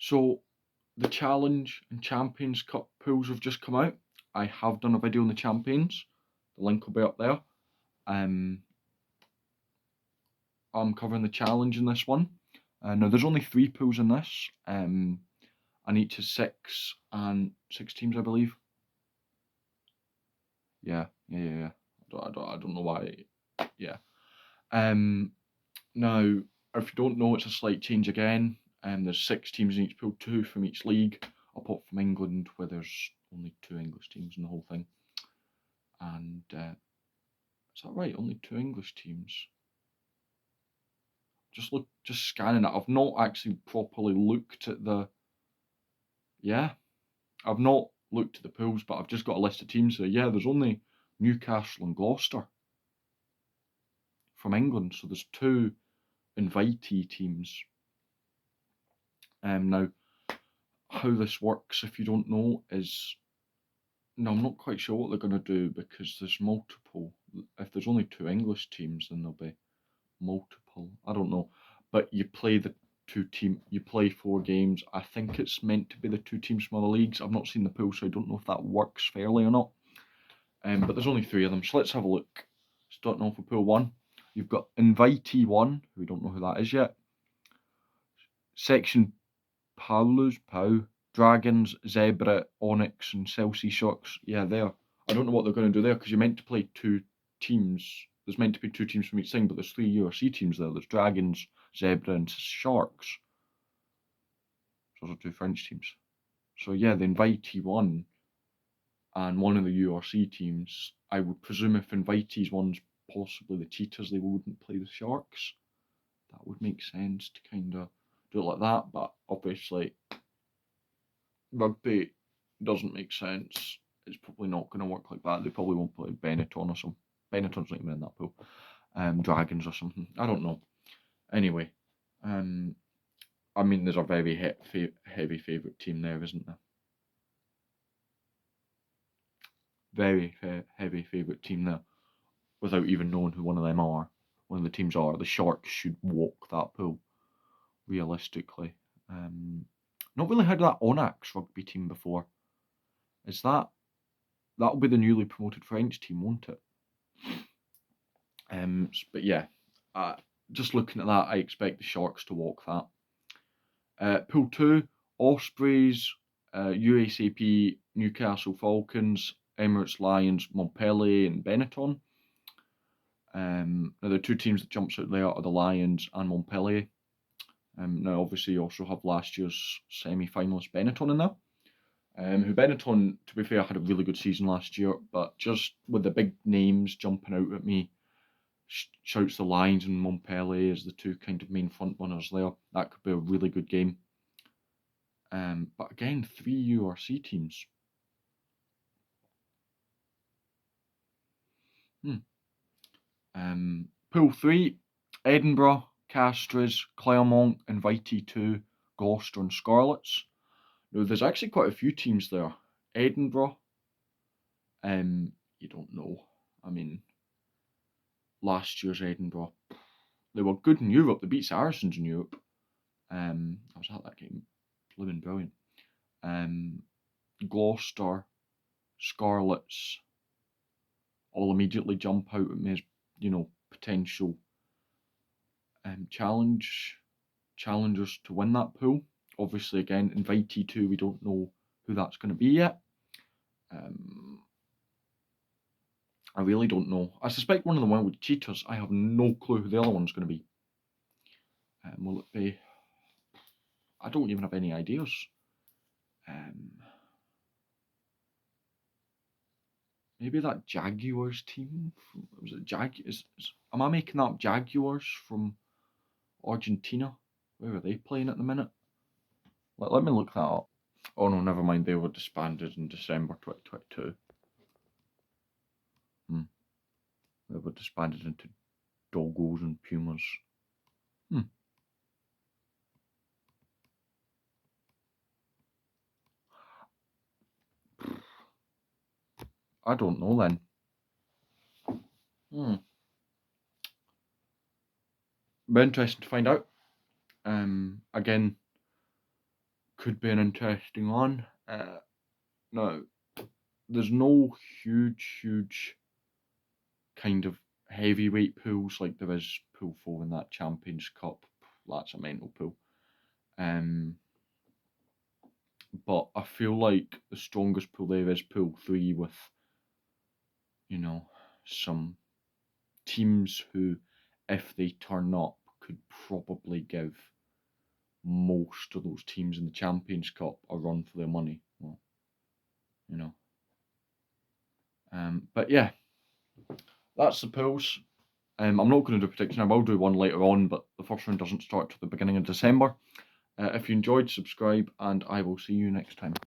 So the Challenge and Champions Cup pools have just come out. I have done a video on the Champions. The link will be up there. I'm covering the Challenge in this one. Now there's only 3 pools in this, and each is 6 teams, I believe. Yeah. I don't know why. Yeah. Now, if you don't know, it's a slight change again. There's 6 teams in each pool, 2 from each league, apart from England, where there's only 2 English teams in the whole thing. And is that right? Only 2 English teams. Just scanning it. I've not actually properly looked at the. Yeah, I've not looked at the pools, but I've just got a list of teams there. Yeah, there's only Newcastle and Gloucester from England, so there's 2 invitee teams. Now, how this works, if you don't know, is no, I'm not quite sure what they're going to do because there's multiple. If there's only 2 English teams, then there'll be multiple. I don't know, but you play the you play 4 games. I think it's meant to be the 2 teams from other leagues. I've not seen the pool, so I don't know if that works fairly or not. But there's only 3 of them, so let's have a look. Starting off with pool 1, you've got Invitee 1, who we don't know who that is yet. Section Pau, Dragons, Zebra, Onyx, and Chelsea Sharks. Yeah, there. I don't know what they're going to do there because you're meant to play 2 teams. There's meant to be 2 teams from each thing, but there's 3 URC teams there. There's Dragons, Zebra, and Sharks. So those are 2 French teams. So yeah, the invitee 1 and one of the URC teams. I would presume if invitees 1's possibly the Cheetahs, they wouldn't play the Sharks. That would make sense to kind of do it like that, but obviously rugby doesn't make sense. It's probably not going to work like that. They probably won't play Benetton or something. Benetton's not even in that pool. Dragons or something. I don't know. Anyway, I mean, there's a very heavy favourite team there, isn't there? Very heavy favourite team there, without even knowing who one of them are. One of the teams are. The Sharks should walk that pool, realistically. Not really heard of that Onyx rugby team before. Is that'll be the newly promoted French team, won't it? But yeah, just looking at that, I expect the Sharks to walk that. Pool 2, Ospreys, USAP, Newcastle Falcons, Emirates Lions, Montpellier, and Benetton. Now, the 2 teams that jumps out there are the Lions and Montpellier. Now, obviously, you also have last year's semi-finalist Benetton in there. Who Benetton, to be fair, had a really good season last year, but just with the big names jumping out at me, shouts the Lions and Montpellier as the 2 kind of main front runners there. That could be a really good game. But again, 3 URC teams. Pool 3, Edinburgh, Castres, Clermont, Invitee 2, Gloucester and Scarlets. Now, there's actually quite a few teams there. Edinburgh, you don't know. I mean, last year's Edinburgh, they were good in Europe. They beat Saracens in Europe. I was at that game. Blooming brilliant. Gloucester, Scarlets, all immediately jump out at me as, potential challengers to win that pool. Obviously, again, invitee 2, we don't know who that's going to be yet. I really don't know. I suspect one of them will be Cheetahs. I have no clue who the other one's going to be. Will it be? I don't even have any ideas. Maybe that Jaguars team. Was it am I making that up? Jaguars from Argentina? Where are they playing at the minute? Let me look that up. Oh no, never mind. They were disbanded in December 2022. They were disbanded into Doggos and Pumas. I don't know then. Be interesting to find out. Again, could be an interesting one. Now, there's no huge kind of heavyweight pools like there is pool 4 in that Champions Cup. That's a mental pool. But I feel like the strongest pool there is pool 3 with, some teams who, if they turn up, could probably give most of those teams in the Champions Cup a run for their money. Well, but yeah, that's the pools. I'm not going to do a prediction. I will do one later on, but the first round doesn't start till the beginning of December. If you enjoyed, subscribe, and I will see you next time.